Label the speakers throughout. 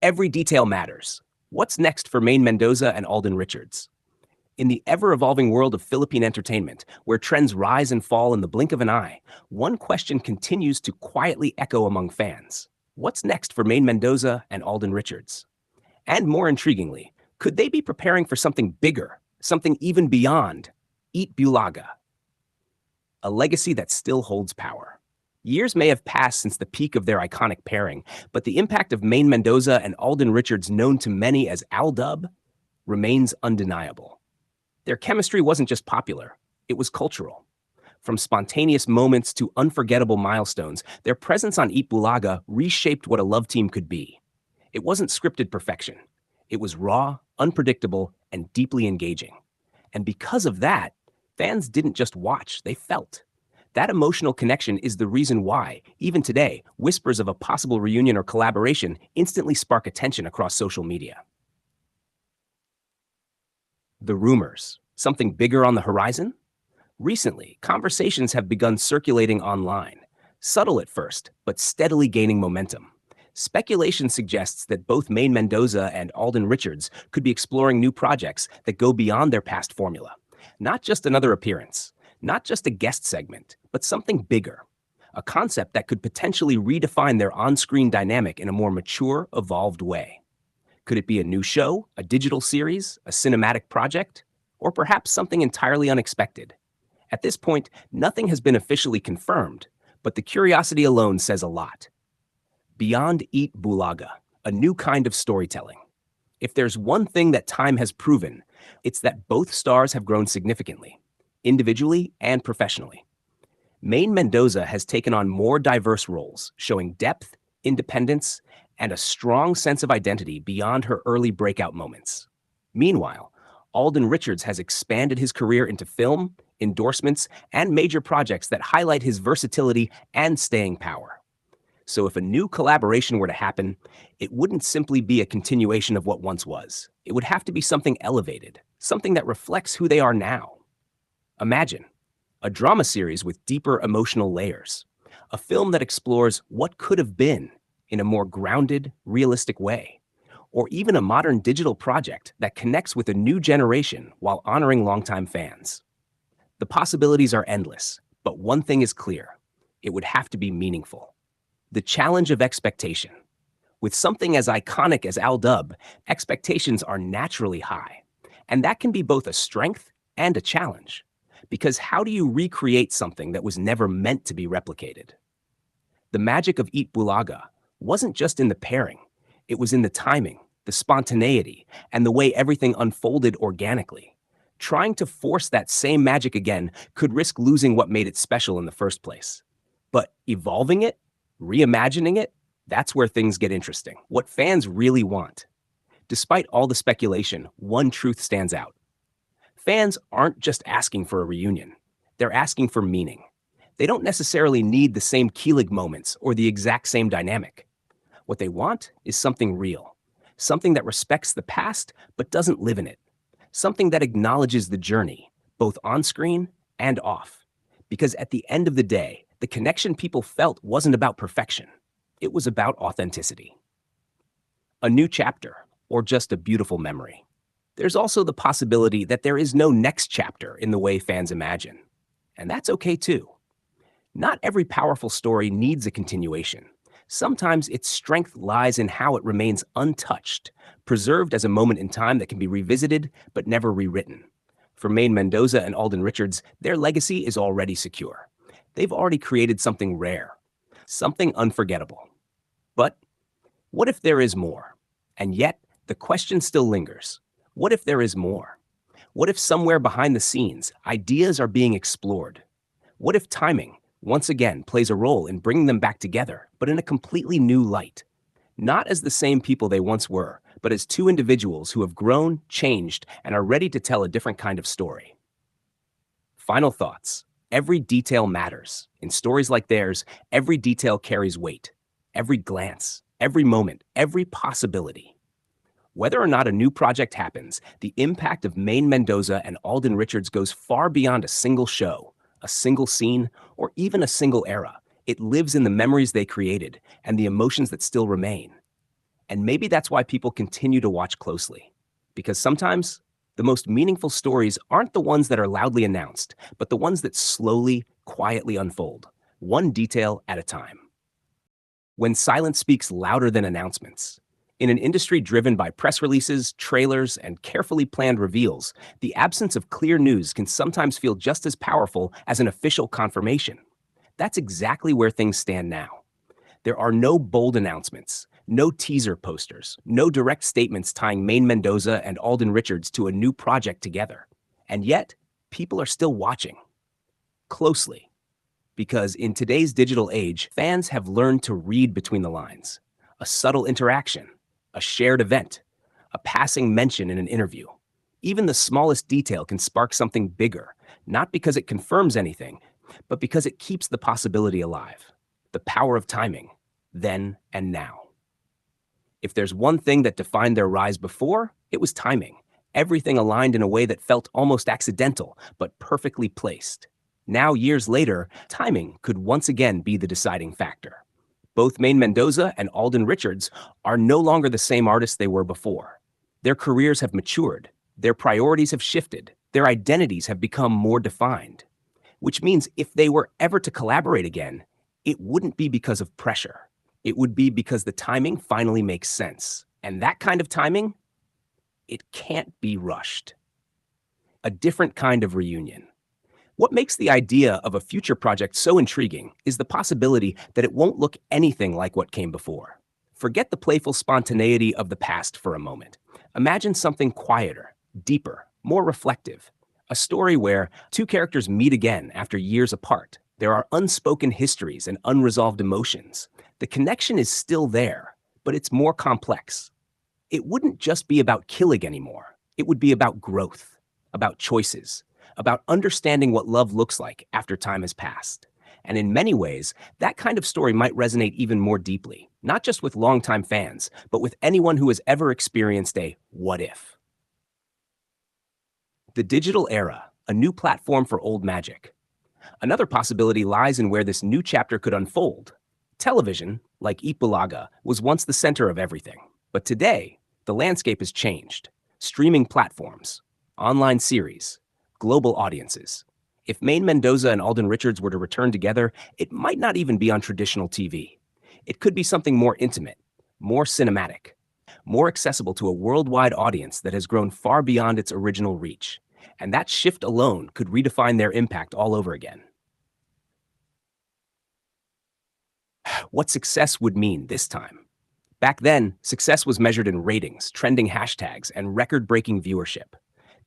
Speaker 1: Every detail matters. What's next for Maine Mendoza and Alden Richards? In the ever-evolving world of Philippine entertainment, where trends rise and fall in the blink of an eye, one question continues to quietly echo among fans. What's next for Maine Mendoza and Alden Richards? And more intriguingly, could they be preparing for something bigger, something even beyond Eat Bulaga? A legacy that still holds power. Years may have passed since the peak of their iconic pairing, but the impact of Maine Mendoza and Alden Richards, known to many as Al Dub, remains undeniable. Their chemistry wasn't just popular, it was cultural. From spontaneous moments to unforgettable milestones, their presence on Eat Bulaga reshaped what a love team could be. It wasn't scripted perfection. It was raw, unpredictable, and deeply engaging. And because of that, fans didn't just watch, they felt. That emotional connection is the reason why, even today, whispers of a possible reunion or collaboration instantly spark attention across social media. The rumors. Something bigger on the horizon? Recently, conversations have begun circulating online. Subtle at first, but steadily gaining momentum. Speculation suggests that both Maine Mendoza and Alden Richards could be exploring new projects that go beyond their past formula. Not just another appearance, not just a guest segment, but something bigger. A concept that could potentially redefine their on-screen dynamic in a more mature, evolved way. Could it be a new show, a digital series, a cinematic project, or perhaps something entirely unexpected? At this point, nothing has been officially confirmed, but the curiosity alone says a lot. Beyond Eat Bulaga, a new kind of storytelling. If there's one thing that time has proven, it's that both stars have grown significantly, individually and professionally. Maine Mendoza has taken on more diverse roles, showing depth, independence, and a strong sense of identity beyond her early breakout moments. Meanwhile, Alden Richards has expanded his career into film, endorsements, and major projects that highlight his versatility and staying power. So if a new collaboration were to happen, it wouldn't simply be a continuation of what once was. It would have to be something elevated, something that reflects who they are now. Imagine a drama series with deeper emotional layers, a film that explores what could have been in a more grounded, realistic way, or even a modern digital project that connects with a new generation while honoring longtime fans. The possibilities are endless, but one thing is clear: it would have to be meaningful. The challenge of expectation. With something as iconic as Al Dub, expectations are naturally high, and that can be both a strength and a challenge. Because how do you recreate something that was never meant to be replicated? The magic of Eat Bulaga wasn't just in the pairing, it was in the timing, the spontaneity, and the way everything unfolded organically. Trying to force that same magic again could risk losing what made it special in the first place. But evolving it, reimagining it, that's where things get interesting. What fans really want. Despite all the speculation, one truth stands out. Fans aren't just asking for a reunion. They're asking for meaning. They don't necessarily need the same Keelig moments or the exact same dynamic. What they want is something real. Something that respects the past but doesn't live in it. Something that acknowledges the journey, both on screen and off. Because at the end of the day, the connection people felt wasn't about perfection. It was about authenticity. A new chapter, or just a beautiful memory. There's also the possibility that there is no next chapter in the way fans imagine. And that's okay too. Not every powerful story needs a continuation. Sometimes its strength lies in how it remains untouched, preserved as a moment in time that can be revisited but never rewritten. For Maine Mendoza and Alden Richards, their legacy is already secure. They've already created something rare, something unforgettable. But what if there is more? And yet, the question still lingers. What if there is more? What if somewhere behind the scenes, ideas are being explored? What if timing, once again, plays a role in bringing them back together, but in a completely new light? Not as the same people they once were, but as two individuals who have grown, changed, and are ready to tell a different kind of story. Final thoughts. Every detail matters. In stories like theirs, every detail carries weight. Every glance, every moment, every possibility. Whether or not a new project happens, the impact of Maine Mendoza and Alden Richards goes far beyond a single show, a single scene, or even a single era. It lives in the memories they created and the emotions that still remain. And maybe that's why people continue to watch closely. Because sometimes the most meaningful stories aren't the ones that are loudly announced, but the ones that slowly, quietly unfold, one detail at a time. When silence speaks louder than announcements, in an industry driven by press releases, trailers, and carefully planned reveals, the absence of clear news can sometimes feel just as powerful as an official confirmation. That's exactly where things stand now. There are no bold announcements, no teaser posters, no direct statements tying Maine Mendoza and Alden Richards to a new project together. And yet, people are still watching closely because in today's digital age, fans have learned to read between the lines. A subtle interaction, a shared event, a passing mention in an interview. Even the smallest detail can spark something bigger, not because it confirms anything, but because it keeps the possibility alive. The power of timing, then and now. If there's one thing that defined their rise before, it was timing. Everything aligned in a way that felt almost accidental, but perfectly placed. Now, years later, timing could once again be the deciding factor. Both Maine Mendoza and Alden Richards are no longer the same artists they were before. Their careers have matured, their priorities have shifted, their identities have become more defined. Which means if they were ever to collaborate again, it wouldn't be because of pressure. It would be because the timing finally makes sense. And that kind of timing, it can't be rushed. A different kind of reunion. What makes the idea of a future project so intriguing is the possibility that it won't look anything like what came before. Forget the playful spontaneity of the past for a moment. Imagine something quieter, deeper, more reflective. A story where two characters meet again after years apart. There are unspoken histories and unresolved emotions. The connection is still there, but it's more complex. It wouldn't just be about killing anymore. It would be about growth, about choices, about understanding what love looks like after time has passed. And in many ways, that kind of story might resonate even more deeply, not just with longtime fans, but with anyone who has ever experienced a what if. The digital era, a new platform for old magic. Another possibility lies in where this new chapter could unfold. Television, like Eat Bulaga, was once the center of everything. But today, the landscape has changed. Streaming platforms, online series, global audiences. If Maine Mendoza and Alden Richards were to return together, it might not even be on traditional TV. It could be something more intimate, more cinematic, more accessible to a worldwide audience that has grown far beyond its original reach. And that shift alone could redefine their impact all over again. What success would mean this time? Back then, success was measured in ratings, trending hashtags, and record-breaking viewership.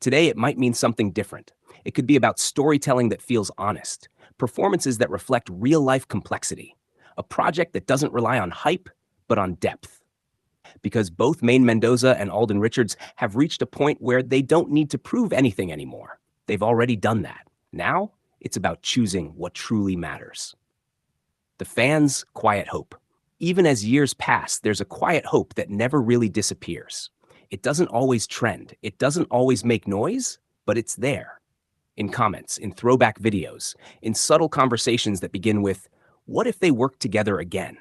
Speaker 1: Today, it might mean something different. It could be about storytelling that feels honest, performances that reflect real-life complexity, a project that doesn't rely on hype, but on depth. Because both Maine Mendoza and Alden Richards have reached a point where they don't need to prove anything anymore. They've already done that. Now, it's about choosing what truly matters. The fans' quiet hope. Even as years pass, there's a quiet hope that never really disappears. It doesn't always trend. It doesn't always make noise, but it's there. In comments, in throwback videos, in subtle conversations that begin with, what if they worked together again?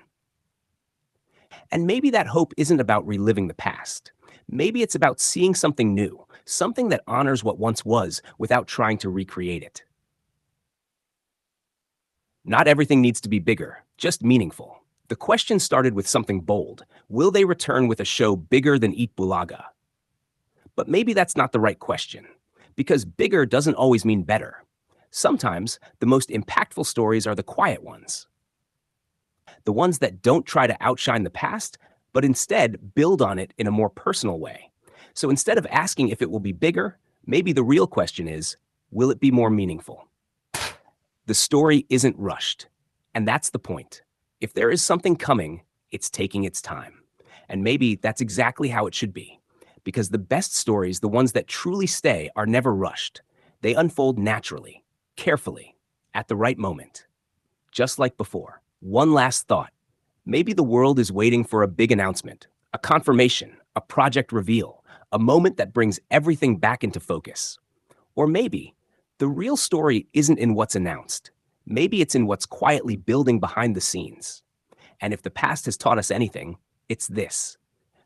Speaker 1: And maybe that hope isn't about reliving the past. Maybe it's about seeing something new, something that honors what once was without trying to recreate it. Not everything needs to be bigger, just meaningful. The question started with something bold. Will they return with a show bigger than Eat Bulaga? But maybe that's not the right question, because bigger doesn't always mean better. Sometimes the most impactful stories are the quiet ones. The ones that don't try to outshine the past, but instead build on it in a more personal way. So instead of asking if it will be bigger, maybe the real question is, will it be more meaningful? The story isn't rushed, and that's the point. If there is something coming, it's taking its time. And maybe that's exactly how it should be. Because the best stories, the ones that truly stay, are never rushed. They unfold naturally, carefully, at the right moment. Just like before. One last thought. Maybe the world is waiting for a big announcement, a confirmation, a project reveal, a moment that brings everything back into focus. Or maybe the real story isn't in what's announced. Maybe it's in what's quietly building behind the scenes. And if the past has taught us anything, it's this.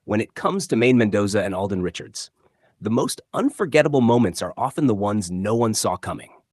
Speaker 1: When it comes to Maine Mendoza and Alden Richards, the most unforgettable moments are often the ones no one saw coming.